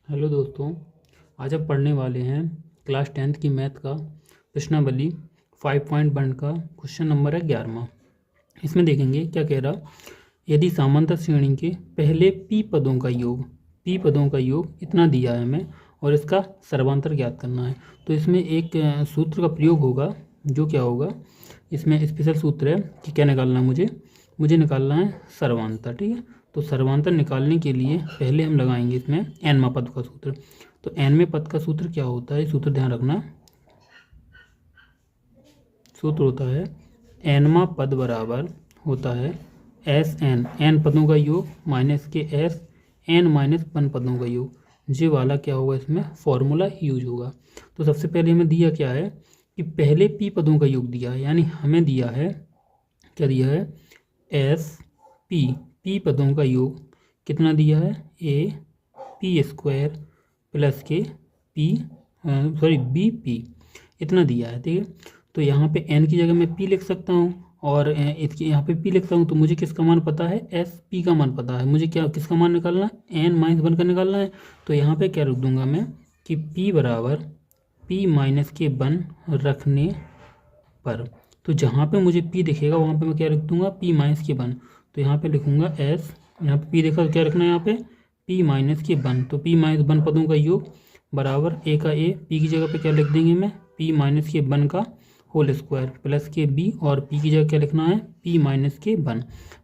Hello दोस्तों, आज हम पढ़ने वाले हैं क्लास 10th की मैथ का प्रश्नावली 5.1 का क्वेश्चन नंबर है 11वां। इसमें देखेंगे क्या कह रहा। यदि समांतर श्रेणी के पहले p पदों का योग इतना दिया है हमें और इसका सर्वांतर ज्ञात करना है। तो इसमें एक सूत्र का प्रयोग होगा, जो क्या होगा, इसमें स्पेशल सूत्र है कि क्या निकालना है, मुझे निकालना है सर्वांतर। ठीक है, तो सर्वांतर निकालने के लिए पहले हम लगाएंगे इसमें एनवा पद का सूत्र। तो एनवें पद का सूत्र क्या होता है, सूत्र ध्यान रखना। सूत्र होता है एनवा पद बराबर होता है एस एन पदों का योग माइनस के एस एन माइनस 1 पदों का योग। ये वाला क्या होगा, इसमें फॉर्मूला यूज होगा। तो सबसे पहले हमें दिया क्या है कि पहले पी पदों का योग दिया है, यानी हमें दिया है, क्या दिया है, एस पी पदों का योग कितना दिया है, ए पी स्क्वायर प्लस के बी पी इतना दिया है। ठीक है, तो यहाँ पे एन की जगह मैं पी लिख सकता हूँ और इसके यहाँ पे पी लिखता हूँ। तो मुझे किसका मान पता है, एस पी का मान पता है। मुझे क्या किसका मान निकालना है, एन माइनस 1 का निकालना है। तो यहाँ पे क्या रख दूंगा मैं कि पी बराबर पी माइनस के 1 रखने पर, तो जहाँ पे मुझे p दिखेगा वहाँ पे मैं क्या रख दूंगा, p माइनस के 1। तो यहाँ पे लिखूंगा s, यहाँ पे p देखा तो क्या रखना है, यहाँ पे p माइनस के 1। तो p माइनस 1 पदों का योग बराबर a का a, p की जगह पे क्या लिख देंगे में p माइनस के 1 का होल स्क्वायर प्लस के b, और p की जगह क्या लिखना है, p माइनस के 1।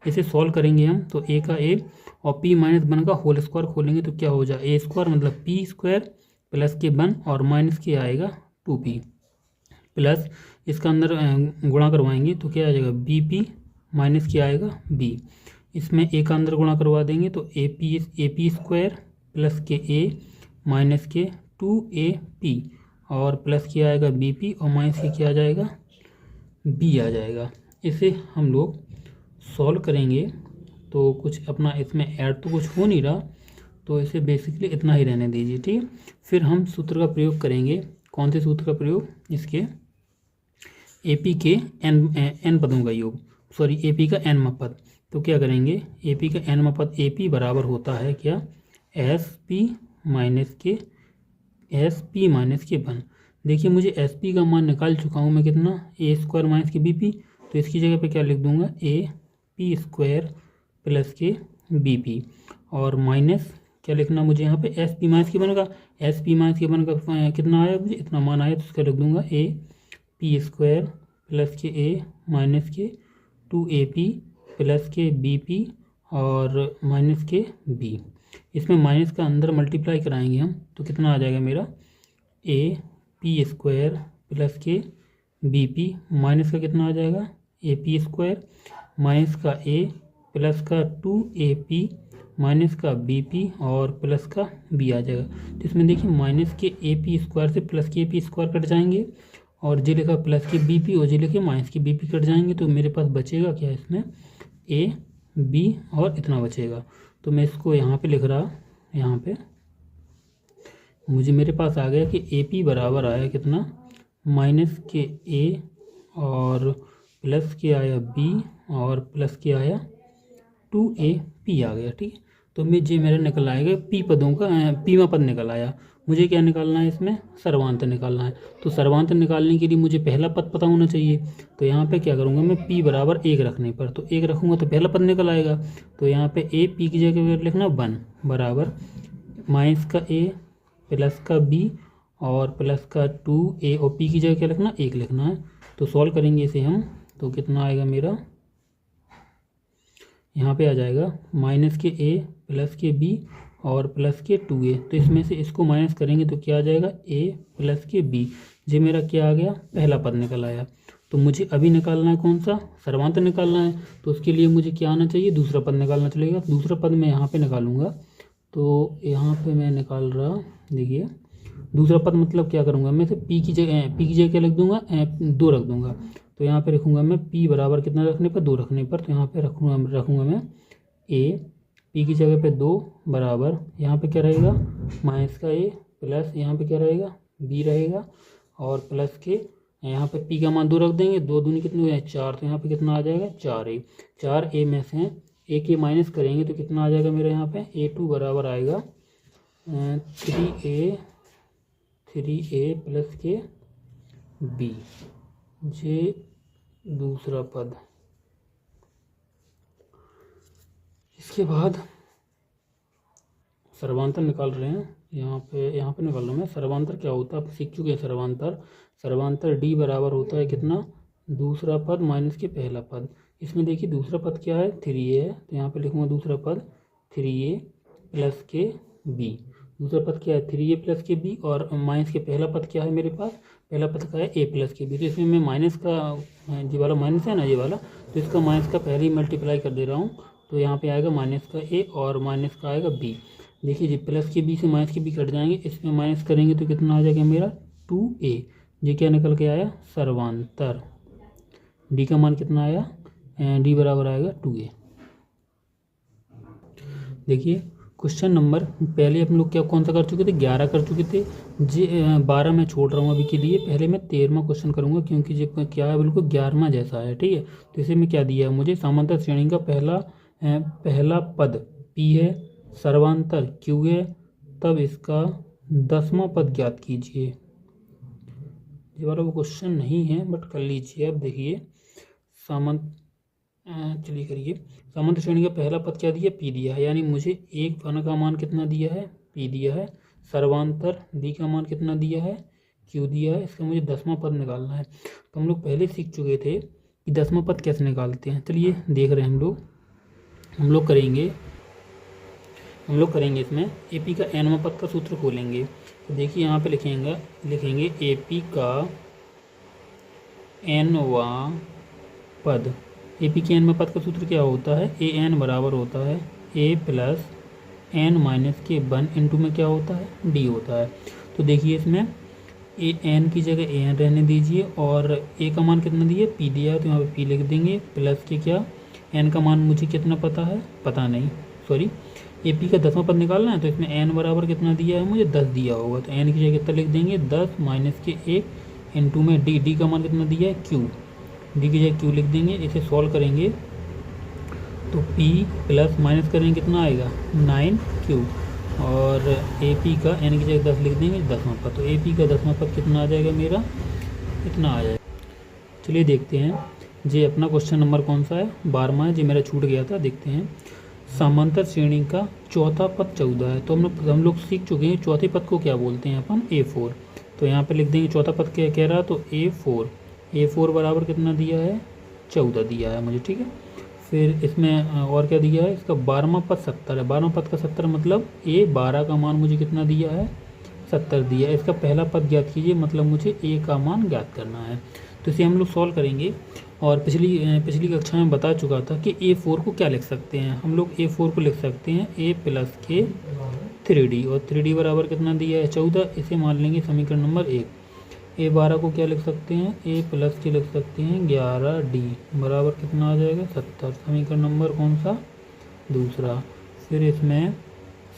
इसे सॉल्व करेंगे हम तो a का a और p माइनस 1 का होल स्क्वायर खोलेंगे तो क्या हो जाए, a स्क्वायर मतलब p स्क्वायर प्लस के 1 और माइनस के आएगा 2p प्लस इसका अंदर गुणा करवाएंगे तो क्या आ जाएगा, बी पी माइनस क्या आएगा, बी। इसमें ए का अंदर गुणा करवा देंगे तो ए पी स्क्वायर प्लस के ए माइनस के 2AP और प्लस क्या आएगा बी पी और माइनस के क्या आ जाएगा, बी आ जाएगा। इसे हम लोग सॉल्व करेंगे तो कुछ अपना इसमें ऐड तो कुछ हो नहीं रहा, तो इसे बेसिकली इतना ही रहने दीजिए। ठीक है, फिर हम सूत्र का प्रयोग करेंगे। कौन से सूत्र का प्रयोग, इसके AP के n पदों का योग, AP का nवा पद। तो क्या करेंगे, AP का nवा पद AP बराबर होता है क्या, SP माइनस के 1। देखिए मुझे SP का मान निकाल चुका हूँ मैं, कितना, a स्क्वायर माइनस के BP। तो इसकी जगह पे क्या लिख दूंगा, AP स्क्वायर प्लस के BP और माइनस क्या लिखना मुझे यहाँ पे, SP माइनस के 1 का, SP माइनस के 1 का कितना आया, मुझे इतना मान आया। तो इसका लिख दूंगा AP स्क्वायर प्लस के a माइनस के 2AP प्लस के BP और माइनस के b। इसमें माइनस का अंदर मल्टीप्लाई कराएंगे हम तो कितना आ जाएगा मेरा, AP स्क्वायर प्लस के BP माइनस का कितना आ जाएगा, AP स्क्वायर माइनस का a प्लस का 2AP माइनस का BP और प्लस का b आ जाएगा। तो इसमें देखिए माइनस के AP स्क्वायर से प्लस के AP स्क्वायर कट जाएंगे और जे लिखा प्लस के BP और जे लिखे माइनस के BP कट जाएंगे। तो मेरे पास बचेगा क्या, इसमें A B और इतना बचेगा। तो मैं इसको यहाँ पे लिख रहा, यहाँ पे मेरे पास आ गया कि AP बराबर आया कितना, माइनस के A और प्लस के आया B और प्लस के आया 2AP आ गया। ठीक है, तो मैं जे मेरा निकल आएगा p पदों का pवा पद निकल आया। मुझे क्या निकालना है, इसमें सर्वांतर निकालना है। तो सर्वांतर निकालने के लिए मुझे पहला पद पता होना चाहिए। तो यहाँ पे क्या करूँगा मैं, p बराबर 1 रखने पर, तो 1 रखूँगा तो पहला पद निकल आएगा। तो यहाँ पे a p की जगह लिखना 1 बराबर माइनस का a प्लस का b और प्लस का 2a और p की जगह क्या लिखना, 1 लिखना है। तो सॉल्व करेंगे इसे हम तो कितना आएगा मेरा, यहाँ पे आ जाएगा माइनस के a प्लस के b और प्लस के 2a। तो इसमें से इसको माइनस करेंगे तो क्या आ जाएगा, a प्लस के b। ये मेरा क्या आ गया, पहला पद निकल आया। तो मुझे अभी निकालना है कौन सा, सर्वांतर निकालना है। तो उसके लिए मुझे क्या आना चाहिए, दूसरा पद निकालना चलेगा। दूसरा पद मैं यहाँ पे निकालूंगा। तो यहाँ पे मैं निकाल रहा, देखिए दूसरा पद मतलब क्या करूँगा मैं, से p की जगह क्या लिख दूंगा, 2 रख दूंगा। तो यहाँ पे रखूँगा मैं p बराबर कितना रखने पर, 2 रखने पर। तो यहाँ पे रखूँगा मैं p की जगह पे 2 बराबर, यहाँ पे क्या रहेगा, माइनस का a प्लस यहाँ पे क्या रहेगा, b रहेगा और प्लस के यहाँ पे p का मान 2 रख देंगे। 2 दूनी कितनी हो जाए 4, तो यहाँ पे कितना आ जाएगा 4a में से a के माइनस करेंगे तो कितना आ जाएगा मेरा, यहाँ पे a2 बराबर आएगा 3a प्लस के b, ये दूसरा पद। इसके बाद सर्वांतर निकाल रहे हैं, यहाँ पे निकाल रहा हूँ मैं। सर्वांतर क्या होता है आप सीख चुके हैं। सर्वांतर d बराबर होता है कितना, दूसरा पद माइनस के पहला पद। इसमें देखिए दूसरा पद क्या है, 3a है, तो यहाँ पे लिखूँगा दूसरा पद 3a प्लस के b। दूसरा पद क्या है, 3a प्लस के b, और माइनस के पहला पद क्या है मेरे पास, पहला पद का है a प्लस के b। तो इसमें मैं माइनस का, ये वाला माइनस है ना ये वाला, तो इसका माइनस का पहले ही मल्टीप्लाई कर दे रहा हूँ। तो यहाँ पे आएगा माइनस का a और माइनस का आएगा b। देखिए जी प्लस के b से माइनस के b कट जाएंगे, इसमें माइनस करेंगे तो कितना आ जाएगा मेरा 2a। ये क्या निकल के आया, सर्वांतर। d का मान कितना आया, d बराबर आएगा 2a। देखिए क्वेश्चन नंबर पहले अपन लोग क्या कौन सा कर चुके थे, 11 कर चुके थे। जी 12 मैं छोड़ रहा हूँ अभी के लिए, पहले मैं 13वां क्वेश्चन करूँगा क्योंकि ये क्या है, बिल्कुल 11वां जैसा है, ठीक है। तो इसे में क्या दिया है मुझे, समांतर श्रेणी का पहला पद p है, सर्वांतर q है, तब इसका 10वां पद ज्ञात कीजिए। ये वाला वो क्वेश्चन नहीं है बट कर लीजिए। अब देखिए चलिए करिए। समांतर श्रेणी का पहला पद क्या दिया, p दिया है, यानी मुझे एक घन का मान कितना दिया है, p दिया है। सर्वांतर d का मान कितना दिया है, q दिया है। इसका मुझे 10वां पद निकालना है। तो हम लोग पहले सीख चुके थे कि 10वां पद कैसे निकालते हैं। चलिए देख रहे हैं हम लोग करेंगे इसमें AP का nवां पद का सूत्र खोलेंगे। तो देखिए यहाँ पे लिखेंगे AP का nवां पद। AP के nवां पद का सूत्र क्या होता है, AN बराबर होता है A प्लस n माइनस के 1 इंटू में क्या होता है, D होता है। तो देखिए इसमें AN की जगह AN रहने दीजिए, और A का मान कितना दिया, P दिया है, तो यहाँ पे P लिख देंगे, प्लस के क्या, N का मान मुझे कितना पता है, पता नहीं, सॉरी। AP का 10वां पद निकालना है, तो इसमें n बराबर कितना दिया है मुझे, 10 दिया होगा, तो n की जगह कितना लिख देंगे, 10 माइनस के 1 इंटू में D का मान कितना दिया है, Q, D की जगह Q लिख देंगे। इसे सॉल्व करेंगे तो P प्लस माइनस करेंगे कितना आएगा, 9Q, और AP का n की जगह 10 लिख देंगे, 10वां पद। तो AP का 10वां पद कितना आ जाएगा मेरा, इतना आ जाएगा। चलिए देखते हैं जी अपना क्वेश्चन नंबर कौन सा है, 12वां है, जी मेरा छूट गया था। देखते हैं समांतर श्रेणी का चौथा पद 14 है। तो हम लोग सीख चुके हैं चौथे पद को क्या बोलते हैं अपन, A4। तो यहाँ पे लिख देंगे चौथा पद क्या कह रहा है, तो A4 बराबर कितना दिया है, 14 दिया है मुझे, ठीक है। फिर इसमें और क्या दिया है, इसका 12वां पद 70 है। 12वां पद का 70 मतलब A12 का मान मुझे कितना दिया है, 70 दिया है। इसका पहला पद ज्ञात कीजिए, मतलब मुझे A का मान ज्ञात करना है। तो इसे हम लोग सॉल्व करेंगे। और पिछली कक्षा में बता चुका था कि A4 को क्या लिख सकते हैं, हम लोग A4 को लिख सकते हैं A प्लस के 3D, और 3D बराबर कितना दिया है, 14। इसे मान लेंगे समीकरण नंबर 1। A12 को क्या लिख सकते हैं, A प्लस के लिख सकते हैं 11D बराबर कितना आ जाएगा, 70। समीकरण नंबर कौन सा, दूसरा। फिर इसमें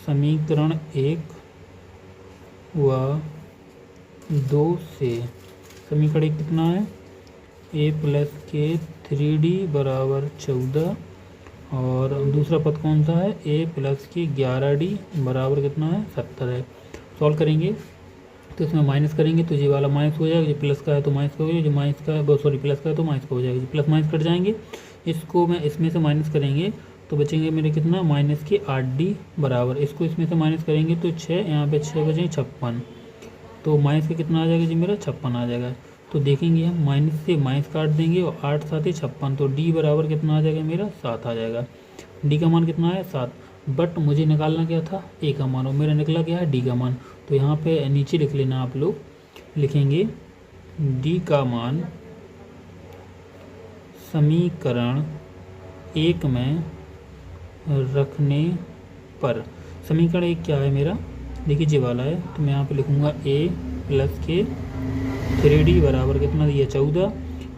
समीकरण 1 व 2 से समीकरण 1 कितना है, A प्लस के 3D बराबर 14, और दूसरा पद कौन सा है, A प्लस के 11D बराबर कितना है, 70 है। सॉल्व करेंगे तो इसमें माइनस करेंगे तो ये वाला माइनस हो जाएगा, जो प्लस का है तो माइनस का हो जाएगा, जो माइनस का है सॉरी प्लस का है तो माइनस का हो जाएगा, जो प्लस माइनस कट जाएंगे। इसको मैं इसमें से माइनस करेंगे तो बचेंगे मेरे कितना, माइनस के 8D बराबर, इसको इसमें से माइनस करेंगे तो 6, यहाँ पे 6 बचेंगे 56, तो माइनस का कितना आ जाएगा जी मेरा, 56 आ जाएगा। तो देखेंगे हम माइनस से माइनस काट देंगे, और 8 7 56, तो D बराबर कितना आ जाएगा मेरा, 7 आ जाएगा। D का मान कितना है, 7। बट मुझे निकालना क्या था, A का मान, और मेरा निकला क्या है, D का मान। तो यहाँ पे नीचे लिख लेना आप लोग, लिखेंगे D का मान समीकरण 1 में रखने पर। समीकरण 1 क्या है मेरा, देखिए जी वाला है, तो मैं यहाँ पे लिखूँगा A प्लस के 3D बराबर कितना दिया, 14,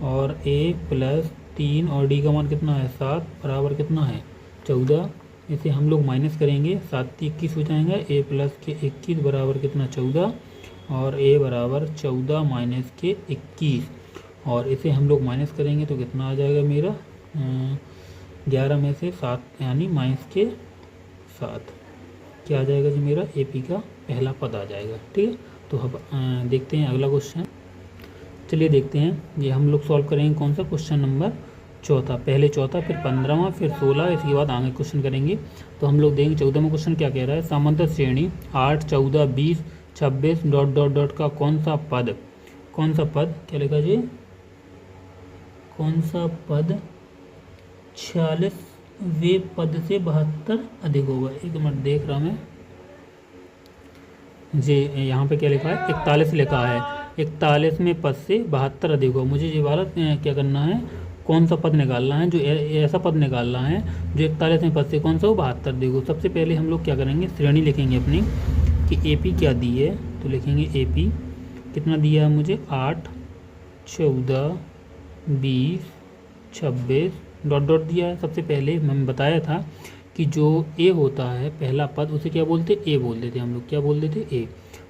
और A प्लस 3 और D का मान कितना है, 7 बराबर कितना है, 14। इसे हम लोग माइनस करेंगे, 7 21 हो जाएगा। A प्लस के 21 बराबर कितना, 14, और A बराबर 14 माइनस के 21, और इसे हम लोग माइनस करेंगे तो कितना आ जाएगा मेरा, 11 में से 7 यानी माइनस के 7। क्या आ जाएगा जी मेरा ए पी का पहला पद आ जाएगा। ठीक है, तो अब देखते हैं अगला क्वेश्चन। चलिए देखते हैं, ये हम लोग सॉल्व करेंगे कौन सा, क्वेश्चन नंबर चौथा। पहले चौथा, फिर 15वां, फिर 16, इसके बाद आगे क्वेश्चन करेंगे। तो हम लोग देखेंगे 14वां क्वेश्चन क्या कह रहा है। समांतर श्रेणी 8, 14, 20, 26 डॉट डॉट डॉट का कौन सा पद क्या लिखा जी, कौन सा पद 46वें पद से 72 अधिक होगा। एक मिनट देख रहा मैं जी, यहाँ पे क्या लिखा है, 41 लिखा है। 41वें पद से 72 अधिक हो। मुझे ये वाला क्या करना है, कौन सा पद निकालना है, जो ऐसा पद निकालना है जो 41वें पद से कौन सा हो 72 अधिक हो। सबसे पहले हम लोग क्या करेंगे, श्रेणी लिखेंगे अपनी कि ए पी क्या दी है। तो लिखेंगे ए पी कितना दिया है मुझे, 8, 14, 20, 26 डॉट डॉट दिया है। सबसे पहले मैंने बताया था कि जो ए होता है पहला पद, उसे क्या बोलते, ए बोलते थे हम लोग, क्या बोलते थे, ए।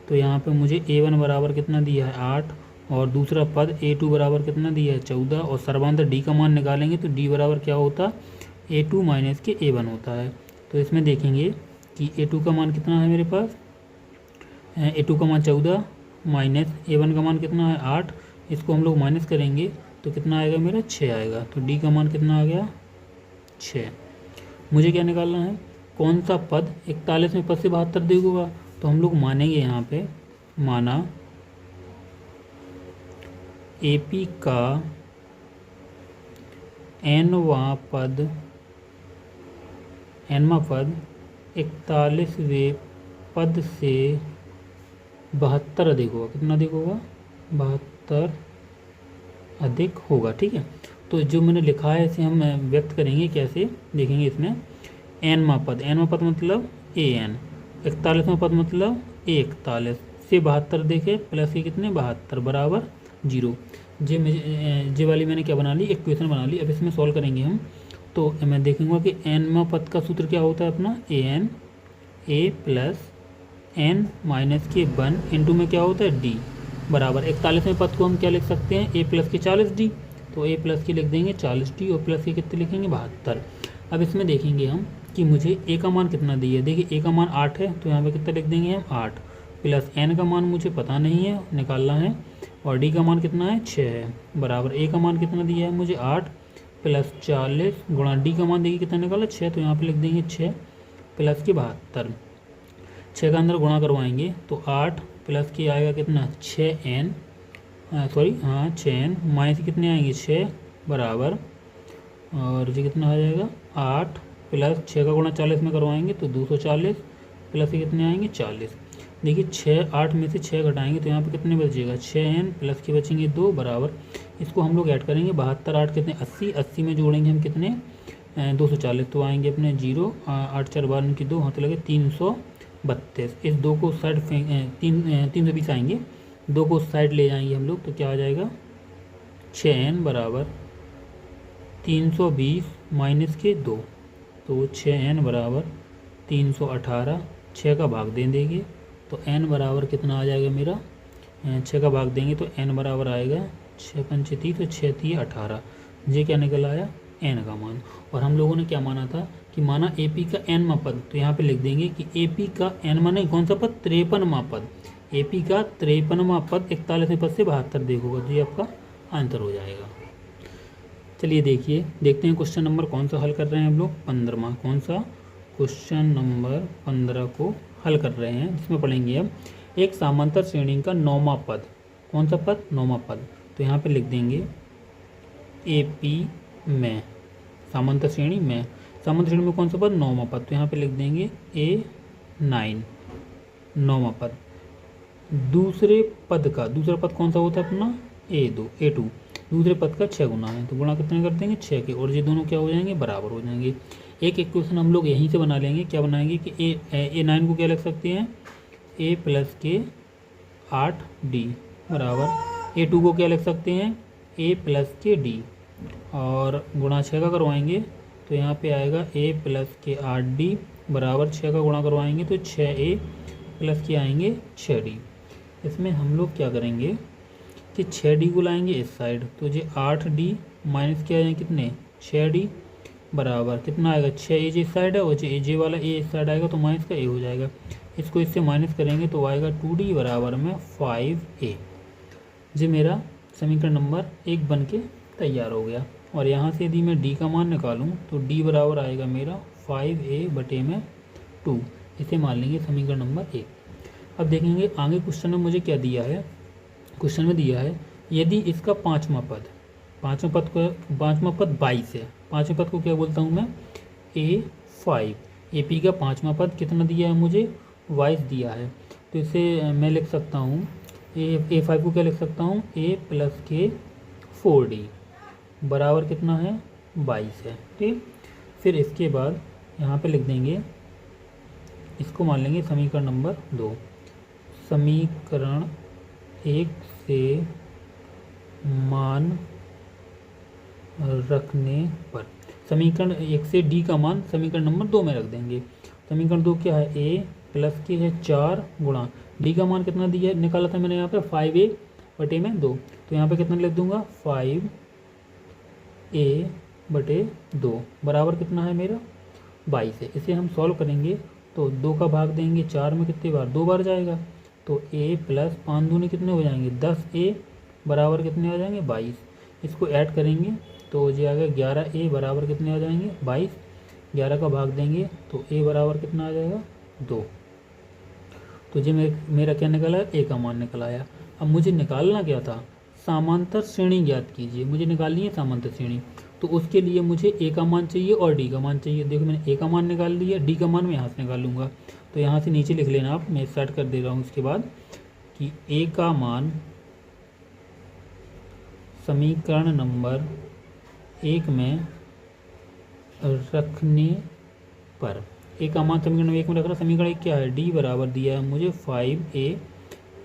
तो यहाँ पे मुझे A1 बराबर कितना दिया है 8, और दूसरा पद A2 बराबर कितना दिया है 14, और सर्वांतर डी का मान निकालेंगे तो डी बराबर क्या होता, A2 माइनस के A1 होता है। तो इसमें देखेंगे कि A2 का मान कितना है मेरे पास, A2 का मान 14 माइनस A1 का मान कितना है 8, इसको हम लोग माइनस करेंगे तो कितना आएगा मेरा 6 आएगा। तो डी का मान कितना आ गया 6। मुझे क्या निकालना है, कौन सा पद 41वें पद से 72 अधिक होगा। तो हम लोग मानेंगे यहाँ पे, माना ए पी का एनवां पद 41वें पद से 72 अधिक होगा। कितना अधिक होगा, 72 अधिक होगा। ठीक है, तो जो मैंने लिखा है इसे हम व्यक्त करेंगे कैसे, देखेंगे इसमें एनवां पद मतलब AN, 41वां पद मतलब A41 से 72 देखे प्लस ये कितने 72 बराबर 0। जे वाली मैंने क्या बना ली, इक्वेशन बना ली। अब इसमें सॉल्व करेंगे हम। तो मैं देखूंगा कि एनवां पद का सूत्र क्या होता है अपना, AN A plus N minus के 1 इंटू में क्या होता है D बराबर 41वें पद को हम क्या लिख सकते हैं, A प्लस के 40D। तो A प्लस की लिख देंगे 40D और प्लस के कितने लिखेंगे 72। अब इसमें देखेंगे हम कि मुझे A का मान कितना दिया है। देखिए A का मान 8 है, तो यहाँ पे कितना लिख देंगे हम 8, प्लस N का मान मुझे पता नहीं है, निकालना है, और D का मान कितना है 6 है, बराबर A का मान कितना दिया है मुझे 8 प्लस 40 गुणा D का मान देखिए कितना निकाला 6, तो यहाँ पर लिख देंगे 6 प्लस के 72। 6 का अंदर गुणा करवाएंगे तो 8 प्लस की आएगा कितना 6N, सॉरी हाँ 6N माइनस कितने आएंगे 6 बराबर, और ये कितना आ जाएगा 8 प्लस 6 का गुणा 40 में करवाएंगे तो 240 प्लस ये कितने आएंगे 40। देखिए 6 8 में से 6 घटाएंगे तो यहाँ पे कितने बचेगा 6N प्लस के बचेंगे 2 बराबर, इसको हम लोग ऐड करेंगे 72 8 कितने 80, 80 में जोड़ेंगे हम कितने 240, तो आएंगे अपने 0, 8 4 12 की 2 हाथ लगे 332। इस 2 को साइड फेंक 320 आएंगे, 2 को साइड ले जाएंगे हम लोग तो क्या आ जाएगा 6N बराबर 320 माइनस के 2, तो 6N बराबर 318। 6 का भाग दे देंगे तो N बराबर कितना आ जाएगा मेरा, 6 का भाग देंगे तो N बराबर आएगा 6 पंचे 30, तो 6 3 18। ये क्या निकल आया N का मान। और हम लोगों ने क्या माना था कि माना AP का Nवां पद, तो यहाँ पे लिख देंगे कि AP का N माने कौन सा पद 53वां पद, AP का 53वां पद 41वें पद से 72 देखोगा, तो ये आपका आंसर हो जाएगा। चलिए देखते हैं क्वेश्चन नंबर कौन सा हल कर रहे हैं हम लोग, 15वां। कौन सा, क्वेश्चन नंबर 15 को हल कर रहे हैं, जिसमें पढ़ेंगे अब एक समांतर श्रेणी का 9वां पद। कौन सा पद, 9वां पद। तो यहाँ पे लिख देंगे AP में समांतर श्रेणी में, समांतर श्रेणी में कौन सा पद 9वां पद, तो यहाँ पे लिख देंगे A9 9वां पद। दूसरा पद कौन सा होता है अपना A2 दूसरे पद का 6 गुना है, तो गुणा कितने कर देंगे 6 के, और ये दोनों क्या हो जाएंगे बराबर हो जाएंगे। एक इक्वेशन हम लोग यहीं से बना लेंगे, क्या बनाएंगे कि A9 को क्या लिख सकते हैं A प्लस के 8D बराबर A2 को क्या लिख सकते हैं A प्लस के D, और गुणा 6 का करवाएंगे तो यहाँ पे आएगा A प्लस के 8D बराबर 6 का गुणा करवाएंगे तो 6A प्लस के आएंगे 6D। इसमें हम लोग क्या करेंगे कि 6D को लाएंगे इस साइड, तो ये 8D माइनस के आ जाएंगे कितने 6D, बराबर कितना आएगा 6 ए जे इस साइड है और जे वाला ए इस साइड आएगा तो माइनस का ए हो जाएगा। इसको इससे माइनस करेंगे तो आएगा 2d बराबर में 5a। ये मेरा समीकरण नंबर 1 बन के तैयार हो गया। और यहाँ से यदि मैं d का मान निकालूँ तो d बराबर आएगा मेरा 5a बटे में 2। इसे मान लेंगे समीकरण नंबर 1। अब देखेंगे आगे क्वेश्चन में मुझे क्या दिया है। क्वेश्चन में दिया है यदि इसका पाँचवा पद 22 है। पाँचवें पद को क्या बोलता हूँ मैं a5। AP का पाँचवा पद कितना दिया है मुझे 22 दिया है। तो इसे मैं लिख सकता हूँ a5 को क्या लिख सकता हूँ a प्लस के 4d बराबर कितना है 22 है। ठीक, फिर इसके बाद यहाँ पे लिख देंगे, इसको मान लेंगे समीकरण नंबर 2। समीकरण 1 से मान रखने पर समीकरण 1 से d का मान समीकरण नंबर 2 में रख देंगे। समीकरण 2 क्या है a प्लस के है 4 गुणा d का मान कितना दिया निकाला था मैंने यहाँ पे 5a बटे में 2। तो यहाँ पे कितना लिख दूंगा 5a बटे 2 बराबर कितना है मेरा 22 है। इसे हम सॉल्व करेंगे तो 2 का भाग देंगे 4 में कितने बार 2 बार जाएगा। तो a प्लस 5 दूनी कितने हो जाएंगे 10a बराबर कितने हो जाएंगे 22। इसको ऐड करेंगे तो ये आ गया 11a बराबर कितने आ जाएंगे 22। 11 का भाग देंगे तो a बराबर कितना आ जाएगा 2। तो ये मेरा क्या निकला a का मान निकल आया। अब मुझे निकालना क्या था समांतर श्रेणी ज्ञात कीजिए। मुझे निकालनी है समांतर श्रेणी, तो उसके लिए मुझे a का मान चाहिए और d का मान चाहिए। देखो मैंने a का मान निकाल लिया, d का मान मैं यहाँ से निकालूंगा। तो यहाँ से नीचे लिख लेना आप, मैं स्टार्ट कर दे रहा हूँ इसके बाद कि a का मान समीकरण नंबर 1 में रखने पर a का मान समीकरण 1 में रख रहा। समीकरण 1 क्या है d बराबर दिया है मुझे 5a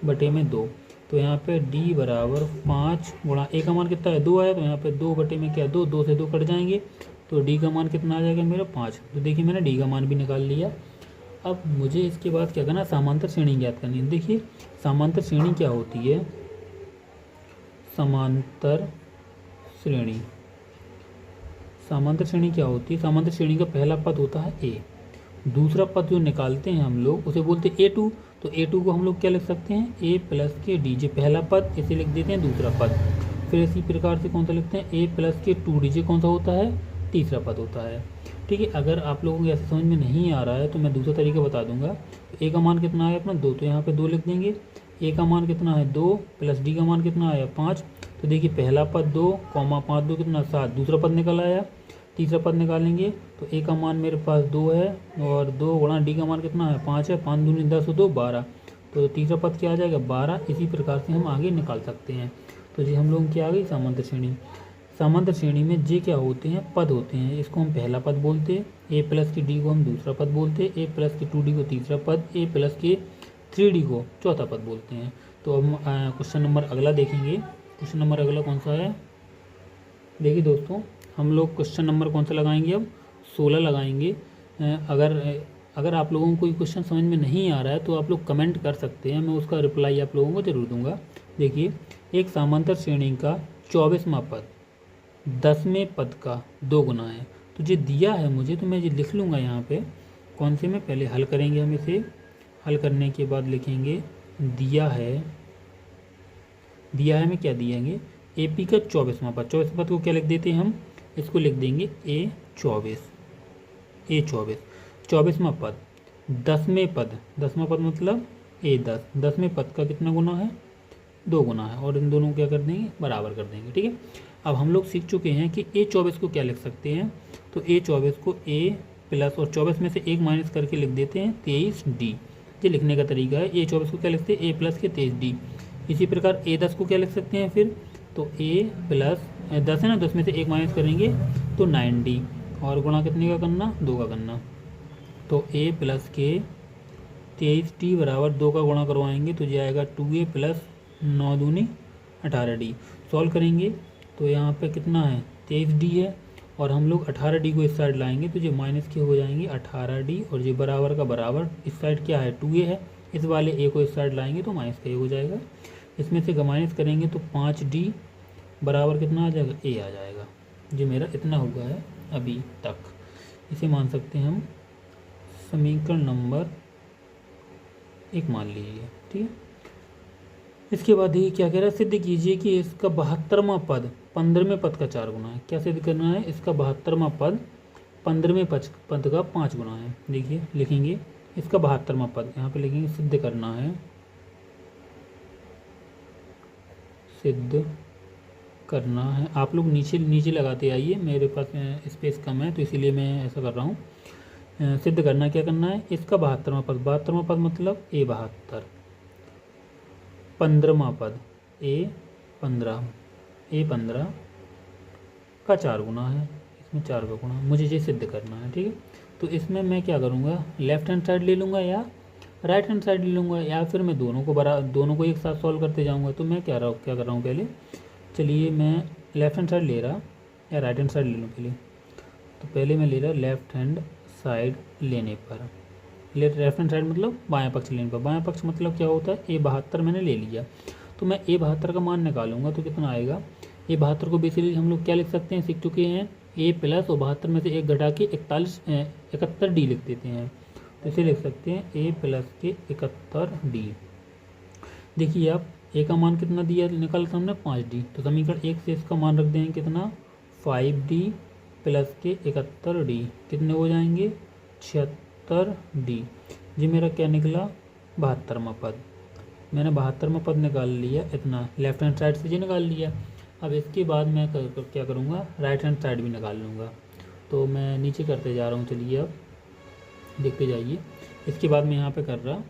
बटे में 2। तो यहाँ पे d बराबर 5 गुणा a का मान कितना है 2 आया। तो यहाँ पे 2 बटे में क्या 2 से 2 कट जाएंगे तो d का मान कितना आ जाएगा मेरा 5। तो देखिए मैंने d का मान भी निकाल लिया। अब मुझे इसके बाद क्या करना समांतर श्रेणी ज्ञात करनी है। देखिए समांतर श्रेणी क्या होती है, समांतर श्रेणी क्या होती है। समांतर श्रेणी का पहला पद होता है a, दूसरा पद जो निकालते हैं हम लोग उसे बोलते हैं a2। तो a2 को हम लोग क्या लिख सकते हैं a प्लस के d, जे पहला पद इसे लिख देते हैं दूसरा पद। फिर इसी प्रकार से कौन सा लिखते हैं a प्लस के 2d, जे कौन सा होता है तीसरा पद होता है। ठीक है, अगर आप लोगों को ऐसे समझ में नहीं आ रहा है तो मैं दूसरा तरीका बता दूंगा। तो a का मान कितना है अपना 2, तो यहाँ पे 2 लिख देंगे। a का मान कितना है 2 प्लस d का मान कितना आया 5। तो देखिए पहला पद 2 कॉमा 5 2 कितना 7, दूसरा पद निकल आया। तीसरा पद निकालेंगे तो a का मान मेरे पास 2 है और 2 गुणा d का मान कितना है 5 है। 5 दूनी 10 2 12, तो तीसरा पद क्या आ जाएगा 12। इसी प्रकार से हम आगे निकाल सकते हैं। तो ये हम लोग क्या आ गई समांतर श्रेणी। समांतर श्रेणी में जे क्या होते हैं पद होते हैं। इसको हम पहला पद बोलते हैं, a प्लस की d को हम दूसरा पद बोलते हैं, a प्लस की 2d को तीसरा पद, a प्लस की 3d को चौथा पद बोलते हैं। तो अब क्वेश्चन नंबर अगला देखेंगे। क्वेश्चन नंबर अगला कौन सा है, देखिए दोस्तों हम लोग क्वेश्चन नंबर कौन सा लगाएंगे अब 16 लगाएंगे। अगर आप लोगों को कोई क्वेश्चन समझ में नहीं आ रहा है तो आप लोग कमेंट कर सकते हैं, मैं उसका रिप्लाई आप लोगों को जरूर दूंगा। देखिए एक समांतर श्रेणी का 24वां पद 10वें पद का 2 गुना है। तो ये दिया है मुझे, तो मैं ये लिख लूँगा यहाँ पे कौन से में पहले हल करेंगे। हम इसे हल करने के बाद लिखेंगे दिया है में क्या दिएंगे AP का 24वां पद। 24वें पद को क्या लिख देते हैं हम, इसको लिख देंगे A24। 24वां पद 10वें पद, 10वां पद मतलब A10, 10वें पद का कितना गुना है 2 गुना है। और इन दोनों को क्या कर देंगे बराबर कर देंगे। ठीक है, अब हम लोग सीख चुके हैं कि A24 को क्या लिख सकते हैं। तो A24 को A प्लस और 24 में से 1 माइनस करके लिख देते हैं 23D। ये लिखने का तरीका है। A24 को क्या लिखते हैं A प्लस के 23D। इसी प्रकार A10 को क्या लिख सकते हैं फिर, तो A प्लस 10 है ना, 10 में से 1 माइनस करेंगे तो 9D और गुणा कितने का करना 2 का करना। तो A प्लस के 23D बराबर 2 का गुणा करवाएंगे तो ये आएगा 2A प्लस 9 दूनी 18D। सॉल्व करेंगे तो यहाँ पे कितना है 23D है और हम लोग 18D को इस साइड लाएंगे तो ये माइनस के हो जाएंगे 18D और ये बराबर का बराबर इस साइड क्या है 2A है। इस वाले A को इस साइड लाएंगे तो माइनस का A हो जाएगा। इसमें से माइनस करेंगे तो 5D बराबर कितना आ जाएगा A आ जाएगा। ये मेरा इतना हुआ है अभी तक। इसे मान सकते हैं हम समीकरण नंबर 1 मान लीजिए, ठीक है। इसके बाद ये क्या कह रहा है, सिद्ध कीजिए कि इसका 72वां पद 15वें पद का 4 गुना है। क्या सिद्ध करना है, इसका 72वां पद 15वें पद का 5 गुना है। देखिए लिखेंगे इसका 72वां पद, यहाँ पे लिखेंगे सिद्ध करना है, सिद्ध करना है। आप लोग नीचे नीचे लगाते आइए, मेरे पास स्पेस कम है तो इसीलिए मैं ऐसा कर रहा हूँ। सिद्ध करना क्या करना है, इसका 72वां पद, 72वां पद मतलब A72, 15वां पद A15 का 4 गुना है, इसमें 4 का गुना, मुझे ये सिद्ध करना है, ठीक है। तो इसमें मैं क्या करूँगा, लेफ्ट हैंड साइड ले लूँगा या राइट हैंड साइड ले लूँगा, या फिर मैं दोनों को एक साथ सॉल्व करते जाऊँगा। तो मैं क्या कर रहा हूँ पहले, चलिए मैं लेफ्ट हैंड साइड ले रहा या राइट हैंड साइड ले लूँ पहले। तो पहले मैं ले रहा लेफ्ट हैंड साइड लेने पर, लेफ्ट हैंड साइड मतलब बायां पक्ष लेने पर। बायां पक्ष मतलब क्या होता है, A72 मैंने ले लिया, तो मैं A72 का मान निकालूंगा तो कितना आएगा। A72 को बेसिकली हम लोग क्या लिख सकते हैं, सीख चुके हैं, A प्लस और 72 में से 1 घटा के 71D लिख देते हैं। तो इसे लिख सकते हैं A प्लस के 71D। देखिए आप A का मान कितना दिया, निकाल हमने 5D, तो समीकरण 1 से इसका मान रख देंगे कितना, 5D प्लस के 71D, कितने हो जाएंगे 76D। जी मेरा क्या निकला, 72वां पद। मैंने 72वां पद निकाल लिया, इतना लेफ्ट हैंड साइड से जी निकाल लिया। अब इसके बाद मैं क्या करूँगा, राइट हैंड साइड भी निकाल लूँगा। तो मैं नीचे करते जा रहा हूँ, चलिए अब देखते जाइए। इसके बाद मैं यहाँ पे कर रहा